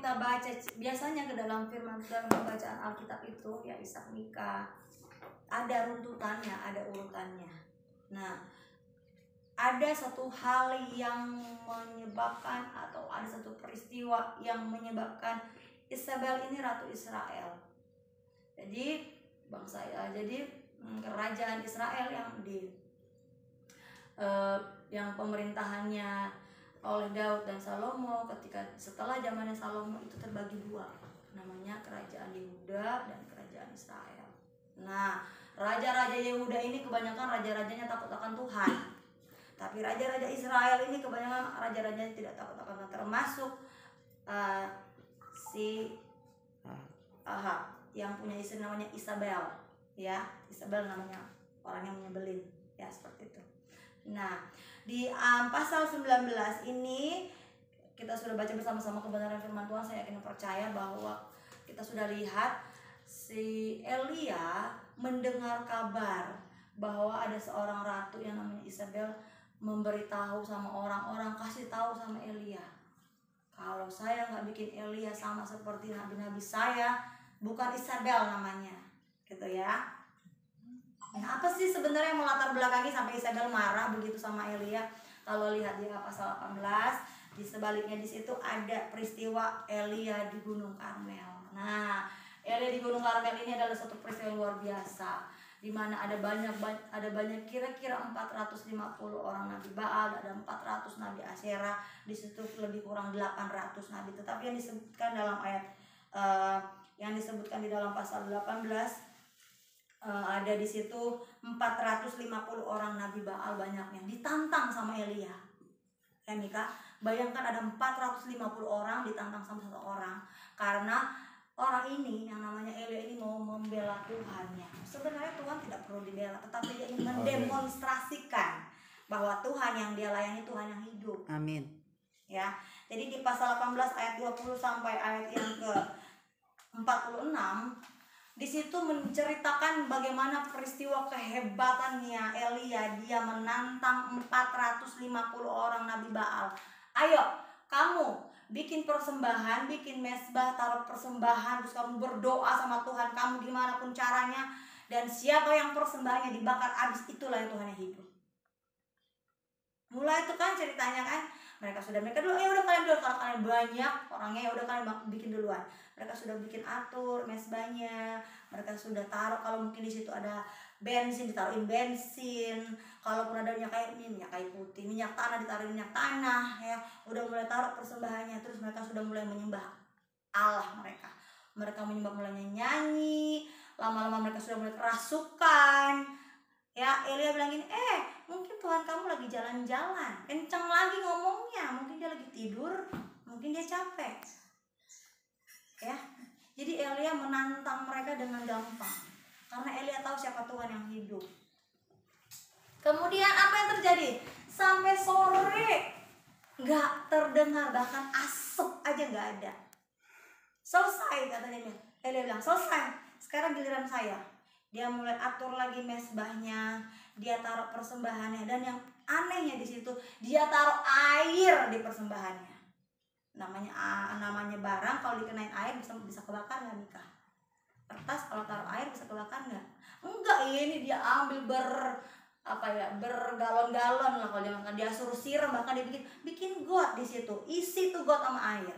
kita baca biasanya ke dalam firman, dalam pembacaan Alkitab itu ya Ishak nikah, ada runtutannya, ada urutannya. Nah, ada satu hal yang menyebabkan atau ada satu peristiwa yang menyebabkan Isabel ini ratu Israel. Jadi kerajaan Israel yang pemerintahannya oleh Daud dan Salomo, setelah zamannya Salomo itu terbagi dua, namanya kerajaan Yehuda dan kerajaan Israel. Nah, raja-raja Yehuda ini kebanyakan raja-rajanya takut akan Tuhan, tapi raja-raja Israel ini kebanyakan raja-rajanya tidak takut akan Tuhan, termasuk si Ahab yang punya istri namanya Isabel, ya. Isabel namanya orang yang menyebelin, ya, seperti itu. Nah, di pasal 19 ini kita sudah baca bersama-sama kebenaran firman Tuhan. Saya yakin percaya bahwa kita sudah lihat si Elia mendengar kabar bahwa ada seorang ratu yang namanya Isabel memberitahu sama orang-orang, kasih tahu sama Elia, kalau saya nggak bikin Elia sama seperti nabi-nabi saya, bukan Isabel namanya, gitu ya. Nah, apa sih sebenarnya yang melatar belakangi sampai Isabel marah begitu sama Elia? Kalau lihat di pasal 18, di sebaliknya di situ ada peristiwa Elia di Gunung Karmel. Nah, Elia di Gunung Karmel ini adalah satu peristiwa yang luar biasa, di mana ada banyak kira-kira 450 orang nabi Baal, ada 400 nabi Asyera, di situ lebih kurang 800 nabi. Tetapi yang disebutkan dalam ayat yang disebutkan di dalam pasal 18 ada di situ 450 orang nabi Baal banyaknya ditantang sama Elia. Ya Mika, bayangkan ada 450 orang ditantang sama satu orang, karena orang ini yang namanya Elia ini mau membela Tuhannya. Sebenarnya Tuhan tidak perlu dibela, tetapi dia ingin mendemonstrasikan bahwa Tuhan yang dia layani Tuhan yang hidup. Amin. Ya, jadi di pasal 18 ayat 20 sampai ayat yang ke 46, di situ menceritakan bagaimana peristiwa kehebatannya Elia. Dia menantang 450 orang nabi Baal. Ayo, kamu bikin persembahan, bikin mezbah, taruh persembahan, terus kamu berdoa sama Tuhan kamu gimana pun caranya, dan siapa yang persembahannya dibakar habis, itulah yang Tuhan yang hidup. Mulai itu kan ceritanya kan, mereka dulu, ya udah kalian dulu, kalau kalian banyak orangnya ya udah kalian bikin duluan. Mereka sudah bikin atur mezbahnya, mereka sudah taruh, kalau mungkin di situ ada bensin ditaruhin bensin, kalaupun ada minyak kayu putih, minyak tanah ditaruhin minyak tanah, ya udah mulai taruh persembahannya. Terus mereka sudah mulai menyembah Allah mereka. Mereka menyembah, mulai nyanyi, lama-lama mereka sudah mulai kerasukan. Ya, Elia bilang gini, mungkin Tuhan kamu lagi jalan-jalan, kenceng lagi ngomongnya, mungkin dia lagi tidur, mungkin dia capek. Ya, jadi Elia menantang mereka dengan gampang, karena Elia tahu siapa Tuhan yang hidup. Kemudian apa yang terjadi? Sampai sore nggak terdengar, bahkan asap aja nggak ada. Selesai katanya, Elia bilang selesai, sekarang giliran saya. Dia mulai atur lagi mezbahnya, dia taruh persembahannya, dan yang anehnya di situ dia taruh air di persembahannya. Namanya barang kalau dikenain air bisa kebakar nggak Mika? Kertas kalau taruh air bisa kebakar nggak? Enggak, ini dia ambil bergalon-galon lah, kalau dia suruh siram, bahkan dia bikin got di situ, isi tuh got sama air.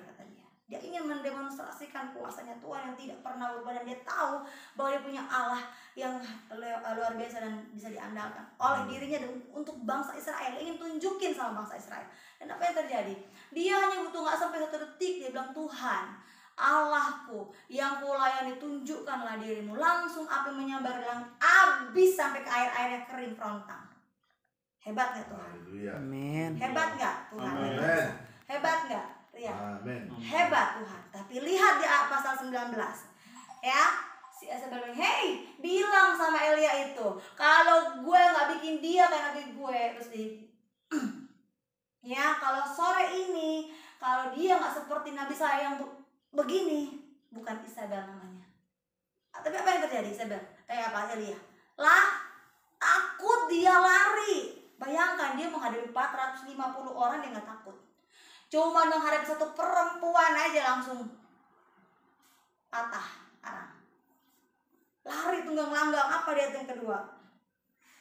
Dia ingin mendemonstrasikan kuasanya Tuhan yang tidak pernah berubah, dan dia tahu bahwa dia punya Allah yang luar biasa dan bisa diandalkan oleh dirinya dan untuk bangsa Israel. Ingin tunjukin sama bangsa Israel. Dan apa yang terjadi? Dia hanya butuh gak sampai 1 detik, dia bilang, Tuhan Allahku yang kulayani, tunjukkanlah dirimu. Langsung api menyambar langit, habis sampai ke air-airnya kering frontang. Hebat gak Tuhan? Amin. Hebat gak Tuhan? Amen. Hebat gak? Ya. Amen. Hebat Tuhan. Tapi lihat di pasal 19, ya, si Isabel bilang, hey, bilang sama Elia itu, kalau gue nggak bikin dia kayak nabi gue, terus ya, kalau sore ini, kalau dia nggak seperti nabi saya yang begini, bukan Isabel namanya. Tapi apa yang terjadi Isabel? Apa Elia? Lah, takut dia lari. Bayangkan dia menghadapi 450 orang, dia nggak takut. Cuma menghadapi satu perempuan aja langsung patah arang. Lari tunggang langgang. Apa di ayat yang kedua?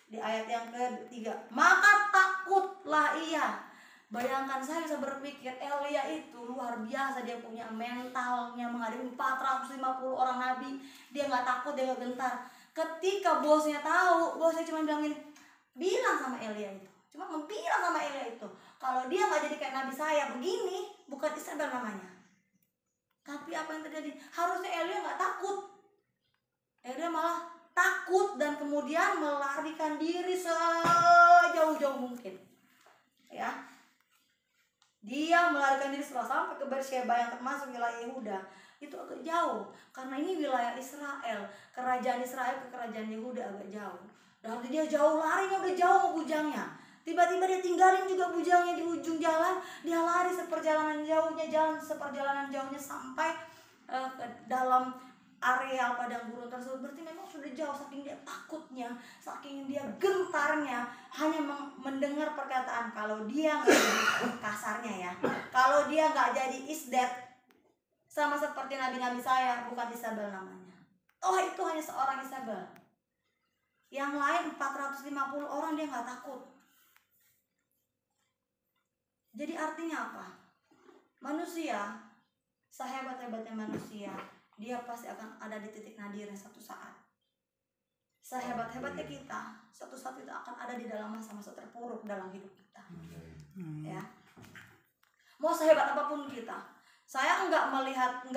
Di ayat yang ketiga, maka takutlah ia. Bayangkan, saya bisa berpikir Elia itu luar biasa, dia punya mentalnya menghadapi 450 orang nabi. Dia nggak takut, dia nggak gentar. Ketika bosnya tahu, bosnya cuma bilang gini, bilang sama Elia itu, cuma bilang sama Elia itu, kalau dia nggak jadi kayak nabi saya begini, bukan Isabel namanya. Tapi apa yang terjadi? Harusnya Elia nggak takut. Elia malah takut dan kemudian melarikan diri sejauh-jauh mungkin. Ya. Dia melarikan diri setelah sampai ke Beersheba yang termasuk wilayah Yehuda. Itu agak jauh karena ini wilayah Israel. Kerajaan Israel ke kerajaan Yehuda agak jauh. Dan dia jauh, larinya udah jauh sama bujangnya. Tiba-tiba dia tinggalin juga bujangnya di ujung jalan. Dia lari seperjalanan jauhnya sampai ke dalam areal padang gurun tersebut. Berarti memang sudah jauh, saking dia takutnya, saking dia gentarnya, hanya mendengar perkataan. Kalau dia nggak jadi, kasarnya ya, kalau dia nggak jadi Isdet, sama seperti nabi-nabi saya, bukan Isabel namanya. Oh, itu hanya seorang Isabel. Yang lain 450 orang dia nggak takut. Jadi artinya apa? Manusia, sehebat-hebatnya manusia, dia pasti akan ada di titik nadirnya satu saat. Sehebat-hebatnya kita, satu saat itu akan ada di dalam masa-masa terpuruk dalam hidup kita. Ya. Mau sehebat apapun kita, saya enggak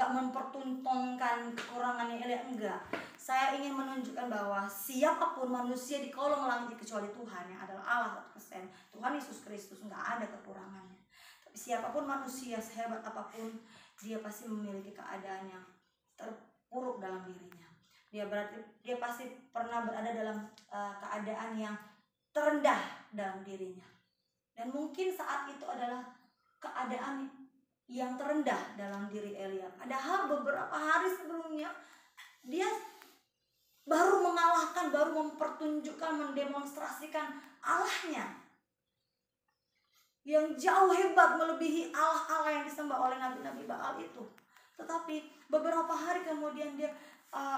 mempertontonkan kekurangannya Elia, enggak. Saya ingin menunjukkan bahwa siapapun manusia di kolong langit kecuali Tuhan yang adalah Allah 100%, Tuhan Yesus Kristus, enggak ada kekurangannya. Tapi siapapun manusia, sehebat apapun, dia pasti memiliki keadaan yang terpuruk dalam dirinya. Dia pasti pernah berada dalam keadaan yang terendah dalam dirinya. Dan mungkin saat itu adalah keadaan yang terendah dalam diri Elia. Padahal beberapa hari sebelumnya dia baru mengalahkan, baru mempertunjukkan, mendemonstrasikan Allahnya yang jauh hebat melebihi Allah-Allah yang disembah oleh nabi-nabi Baal itu. Tetapi beberapa hari kemudian dia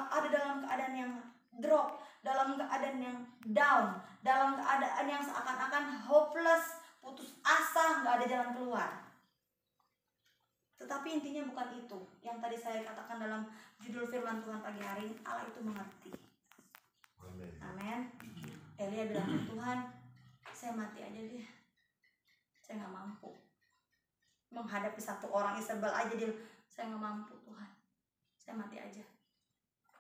ada dalam keadaan yang drop, dalam keadaan yang down, dalam keadaan yang seakan-akan hopeless, putus asa, nggak ada jalan keluar. Tetapi intinya bukan itu. Yang tadi saya katakan dalam judul firman Tuhan pagi hari ini, Allah itu mengerti. Amin. Elia bilang, Tuhan, saya mati aja deh. Saya nggak mampu menghadapi satu orang Isabel aja, dia, saya nggak mampu Tuhan. Saya mati aja.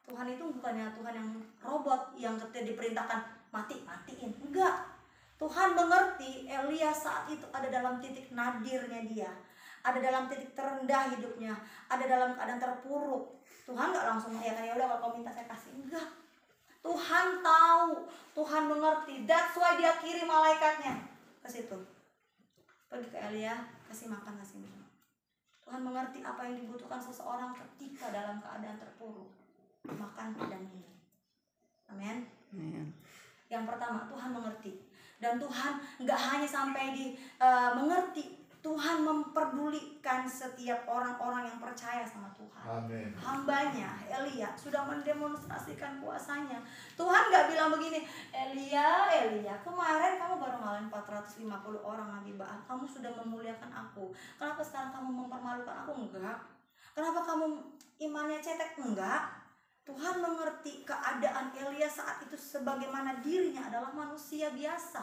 Tuhan itu bukannya Tuhan yang robot yang ketika diperintahkan matiin, enggak. Tuhan mengerti Elia saat itu ada dalam titik nadirnya dia, ada dalam titik terendah hidupnya, ada dalam keadaan terpuruk. Tuhan nggak langsung mengiyakan, ya udah kalau kau minta saya kasih, enggak. Tuhan tahu, Tuhan mengerti. That's why dia kirim malaikatnya ke situ. Pergi ke Elia, kasih makan, kasih minum. Tuhan mengerti apa yang dibutuhkan seseorang ketika dalam keadaan terpuruk. Makan dan minum. Amin. Yang pertama, Tuhan mengerti. Dan Tuhan nggak hanya sampai mengerti, Tuhan memperdulikan setiap orang-orang yang percaya sama Tuhan. Amen. Hambanya Elia sudah mendemonstrasikan kuasanya. Tuhan nggak bilang begini, Elia, kemarin kamu baru ngalahin 450 orang nabi Baal, kamu sudah memuliakan aku. Kenapa sekarang kamu mempermalukan aku? Enggak. Kenapa kamu imannya cetek? Enggak. Tuhan mengerti keadaan Elia saat itu sebagaimana dirinya adalah manusia biasa.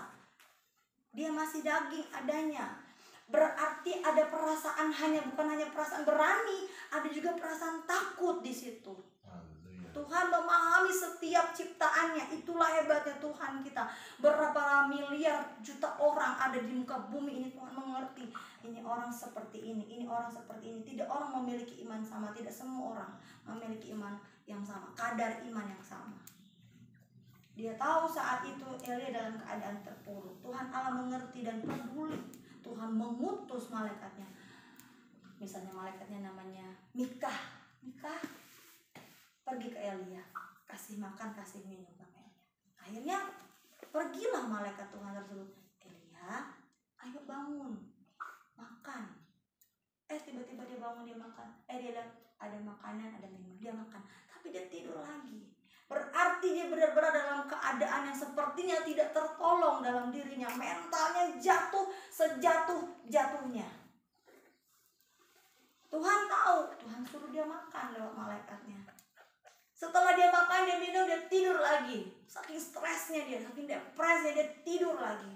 Dia masih daging adanya. Berarti ada perasaan, bukan hanya perasaan berani, ada juga perasaan takut di situ. Tuhan memahami setiap ciptaannya. Itulah hebatnya Tuhan kita. Berapa miliar juta orang ada di muka bumi ini, Tuhan mengerti. Ini orang seperti ini orang seperti ini. Tidak orang memiliki iman sama, tidak semua orang memiliki iman yang sama, kadar iman yang sama. Dia tahu saat itu Elia dalam keadaan terpuruk. Tuhan Allah mengerti dan peduli. Tuhan mengutus malaikatnya. Misalnya malaikatnya namanya Mikah, pergi ke Elia, kasih makan, kasih minum sama Elia. Akhirnya pergilah malaikat Tuhan tersebut. Elia, ayo bangun, makan. Tiba-tiba dia bangun, dia makan. Dia lihat ada makanan, ada minum, dia makan. Tapi dia tidur lagi. Berarti dia benar-benar dalam keadaan yang sepertinya tidak tertolong dalam dirinya. Mentalnya jatuh sejatuh-jatuhnya. Tuhan tahu, Tuhan suruh dia makan lewat malaikatnya. Setelah dia makan, dia minum, dia tidur lagi. Saking stresnya dia, saking depresinya dia tidur lagi.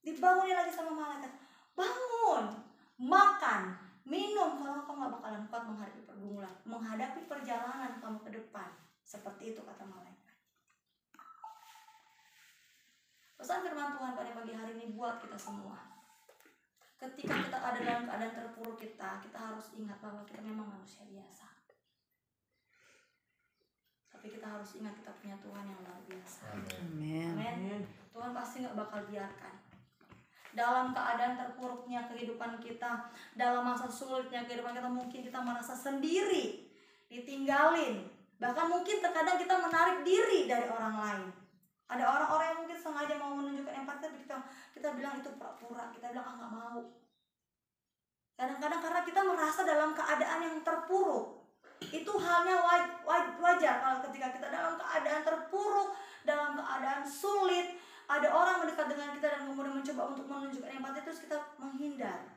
Dibangunin lagi sama malaikat. Bangun, makan, minum. Kalau kamu gak bakalan kuat menghadapi pergumulan, menghadapi perjalanan kamu ke depan. Seperti itu kata malaikat. Pesan firman Tuhan pada pagi hari ini buat kita semua. Ketika kita ada dalam keadaan terpuruk kita harus ingat bahwa kita memang manusia biasa. Tapi kita harus ingat kita punya Tuhan yang luar biasa. Amin. Tuhan pasti gak bakal biarkan. Dalam keadaan terpuruknya kehidupan kita, dalam masa sulitnya kehidupan kita, mungkin kita merasa sendiri, ditinggalin. Bahkan mungkin terkadang kita menarik diri dari orang lain. Ada orang-orang yang mungkin sengaja mau menunjukkan empati, tapi kita bilang itu pura-pura. Kita bilang gak mau. Kadang-kadang karena kita merasa dalam keadaan yang terpuruk. Itu halnya wajar kalau ketika kita dalam keadaan terpuruk, dalam keadaan sulit, ada orang mendekat dengan kita dan kemudian mencoba untuk menunjukkan empati, terus kita menghindar.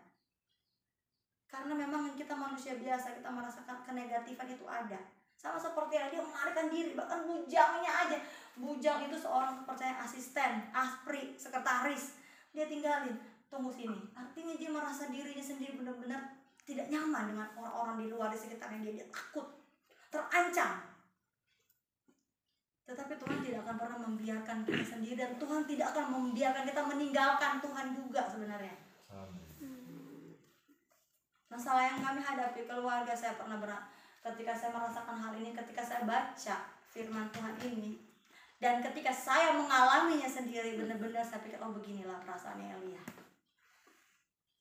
Karena memang kita manusia biasa, kita merasakan kenegatifan itu ada. Sama seperti dia melarikan diri, bahkan bujangnya aja. Bujang itu seorang kepercayaan asisten, aspri, sekretaris. Dia tinggalin, tunggu sini. Artinya dia merasa dirinya sendiri benar-benar tidak nyaman dengan orang-orang di luar di sekitarnya dia takut, terancam. Tetapi Tuhan tidak akan pernah membiarkan kita sendiri, dan Tuhan tidak akan membiarkan kita meninggalkan Tuhan juga sebenarnya. Masalah yang kami hadapi keluarga saya pernah ketika saya merasakan hal ini, ketika saya baca firman Tuhan ini, dan ketika saya mengalaminya sendiri, benar-benar saya pikir, oh beginilah perasaannya Elia.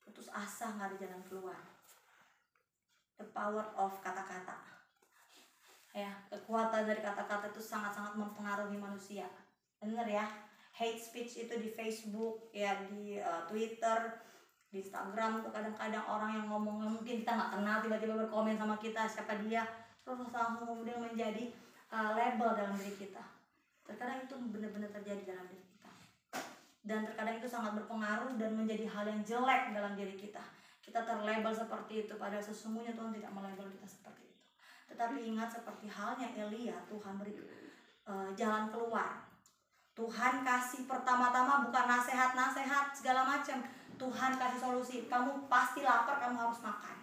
Putus asa, gak ada jalan keluar. The power of kata-kata. Ya, kekuatan dari kata-kata itu sangat-sangat mempengaruhi manusia. Bener ya? Hate speech itu di Facebook, ya di Twitter, di Instagram tuh kadang-kadang orang yang ngomong mungkin kita nggak kenal tiba-tiba berkomen sama kita siapa dia, terus langsung kemudian menjadi label dalam diri kita. Terkadang itu benar-benar terjadi dalam diri kita. Dan terkadang itu sangat berpengaruh dan menjadi hal yang jelek dalam diri kita. Kita terlabel seperti itu, padahal sesungguhnya Tuhan tidak melabel kita seperti itu. Tetapi ingat, seperti halnya Elia, Tuhan beri jalan keluar. Tuhan kasih pertama-tama bukan nasihat-nasihat segala macam. Tuhan kasih solusi. Kamu pasti lapar, kamu harus makan.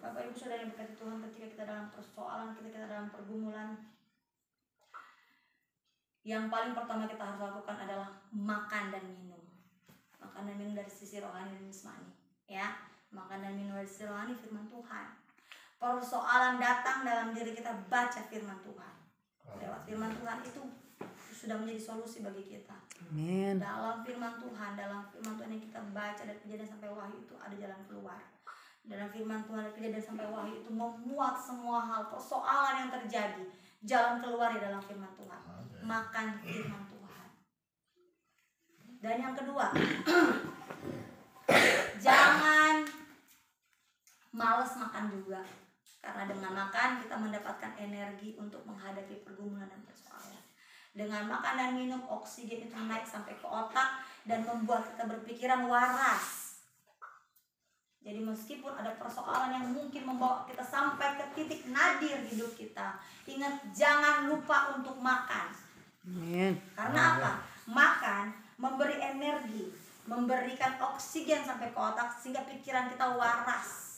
Bapak Ibu Saudara yang berkati Tuhan, ketika kita dalam persoalan, ketika kita dalam pergumulan, yang paling pertama kita harus lakukan adalah makan dan minum. Makan dan minum dari sisi rohani dan jasmani. Ya, makan dan minum dari sisi rohani firman Tuhan. Persoalan datang dalam diri kita, baca firman Tuhan. Lewat firman Tuhan itu sudah menjadi solusi bagi kita. Amin. Dalam firman Tuhan yang kita baca dari Kejadian sampai Wahyu itu ada jalan keluar. Dalam firman Tuhan dari Kejadian sampai Wahyu itu memuat semua hal persoalan yang terjadi. Jalan keluar di dalam firman Tuhan. Makan firman Tuhan. Dan yang kedua, jangan malas makan juga. Karena dengan makan kita mendapatkan energi untuk menghadapi pergumulan dan persoalan. Dengan makan dan minum, oksigen itu naik sampai ke otak dan membuat kita berpikiran waras. Jadi meskipun ada persoalan yang mungkin membawa kita sampai ke titik nadir hidup kita, ingat jangan lupa untuk makan. Amin. Karena apa? Makan memberi energi, memberikan oksigen sampai ke otak sehingga pikiran kita waras.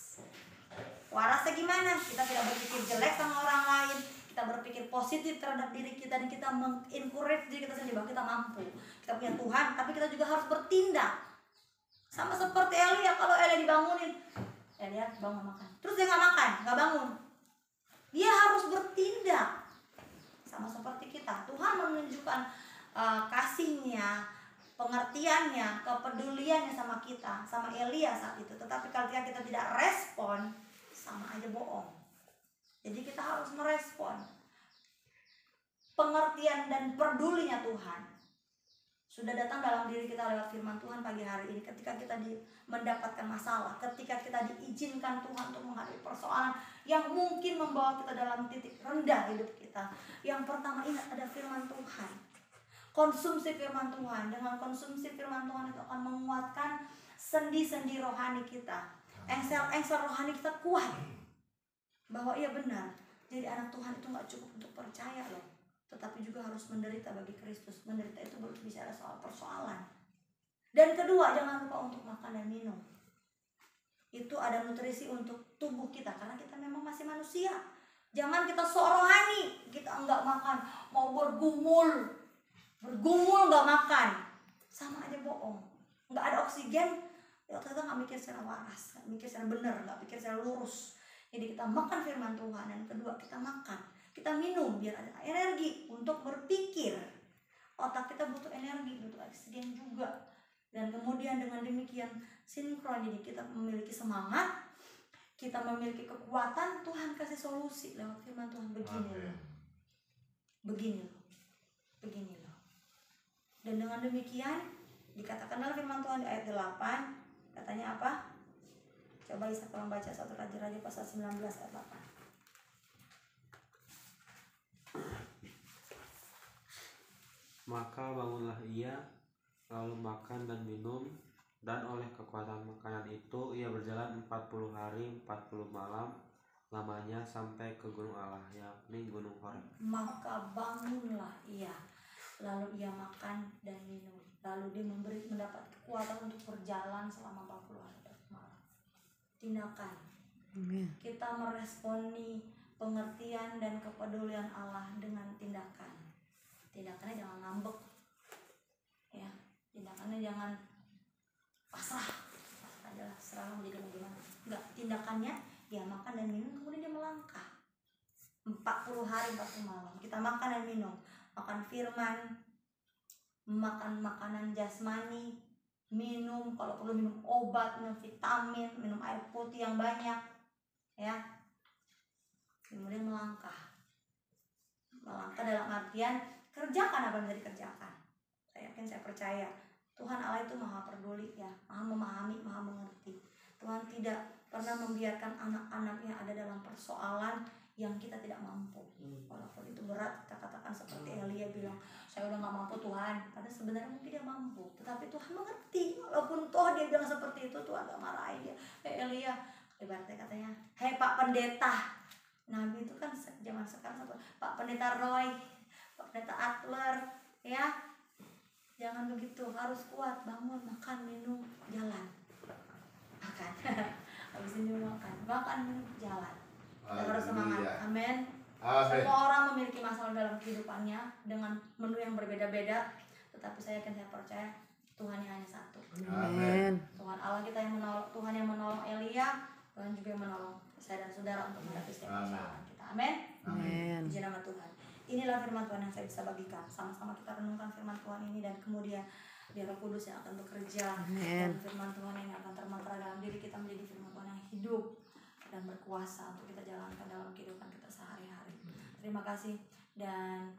Warasnya gimana? Kita tidak berpikir jelek sama orang lain, kita berpikir positif terhadap diri kita, dan kita mengencourage diri kita sendiri bahwa kita mampu, kita punya Tuhan, tapi kita juga harus bertindak. Sama seperti Elia, kalau Elia dibangunin, Elia bangun makan, terus dia nggak makan, nggak bangun, dia harus bertindak. Sama seperti kita, Tuhan menunjukkan kasihnya, pengertiannya, kepeduliannya sama kita, sama Elia saat itu. Tetapi kalau kita tidak respon, sama aja bohong. Jadi kita harus merespon pengertian dan pedulinya Tuhan, sudah datang dalam diri kita lewat firman Tuhan pagi hari ini. Ketika kita mendapatkan masalah, ketika kita diizinkan Tuhan untuk menghadapi persoalan yang mungkin membawa kita dalam titik rendah hidup kita, yang pertama ingat ada firman Tuhan. Konsumsi firman Tuhan. Dengan konsumsi firman Tuhan itu akan menguatkan sendi-sendi rohani kita. Engsel-engsel rohani kita kuat. Bahwa iya benar, jadi anak Tuhan itu gak cukup untuk percaya loh, tetapi juga harus menderita bagi Kristus. Menderita itu berbicara soal persoalan. Dan kedua, jangan lupa untuk makan dan minum. Itu ada nutrisi untuk tubuh kita, karena kita memang masih manusia. Jangan kita sok rohani, kita enggak makan, mau bergumul enggak makan, sama aja bohong. Enggak ada oksigen, ya kita enggak mikir secara waras, enggak mikir secara benar, enggak pikir secara lurus. Jadi kita makan firman Tuhan, dan kedua kita makan, kita minum biar ada energi untuk berpikir. Otak kita butuh energi, butuh oksigen juga. Dan kemudian dengan demikian sinkron, jadi kita memiliki semangat, kita memiliki kekuatan. Tuhan kasih solusi lewat firman Tuhan. Begini loh. Dan dengan demikian dikatakan dalam firman Tuhan di ayat 8, katanya apa? Coba bisa tolong baca 1 Raja-Raja pasal 19 ayat 8. Maka bangunlah ia, lalu makan dan minum, dan oleh kekuatan makanan itu ia berjalan 40 hari 40 malam lamanya sampai ke gunung Allah, yakni gunung Horeb. Maka bangunlah ia, lalu ia makan dan minum, lalu dia mendapat kekuatan untuk berjalan selama 40 hari 40 malam. Tindakan. Kita meresponi pengertian dan kepedulian Allah dengan tindakan. Tindakannya jangan ngambek, ya. Tindakannya jangan pasrah adalah serah mau jadi bagaimana. Enggak, tindakannya ya makan dan minum, kemudian dia melangkah 40 hari 40 malam. Kita makan dan minum, makan firman, makan makanan jasmani, minum kalau perlu minum obat, minum vitamin, minum air putih yang banyak, ya. Kemudian melangkah dalam artian kerjakan apa yang bisa dikerjakan. Saya percaya Tuhan Allah itu maha peduli, ya, maha memahami, maha mengerti. Tuhan tidak pernah membiarkan anak-anak yang ada dalam persoalan yang kita tidak mampu. Walaupun itu berat, kita katakan seperti Elia bilang, saya udah gak mampu Tuhan. Padahal sebenarnya mungkin dia mampu, tetapi Tuhan mengerti. Walaupun toh dia bilang seperti itu, Tuhan gak marahin dia. Elia, ibaratnya katanya, hei Pak Pendeta. Nabi itu kan zaman sekarang, Pak Pendeta Roy, Pak Pendeta Adler, ya. Jangan begitu, harus kuat, bangun, makan, minum, jalan. Makan. Habis ini makan, minum, jalan. Kita harus semangat. Amin. Semua orang memiliki masalah dalam kehidupannya dengan menu yang berbeda-beda, tetapi saya percaya Tuhan yang hanya satu. Amin. Tuhan Allah kita yang menolong, Tuhan yang menolong Elia, Tuhan juga yang menolong saya dan saudara untuk menghadapi setiap persoalan kita. Amin. Amin. Puji nama Tuhan. Inilah firman Tuhan yang saya bisa bagikan. Sama-sama kita renungkan firman Tuhan ini, dan kemudian biar Roh Kudus yang akan bekerja. Amin. Dan firman Tuhan ini akan termantra dalam diri kita menjadi firman Tuhan yang hidup dan berkuasa untuk kita jalankan dalam kehidupan kita sehari-hari. Terima kasih, dan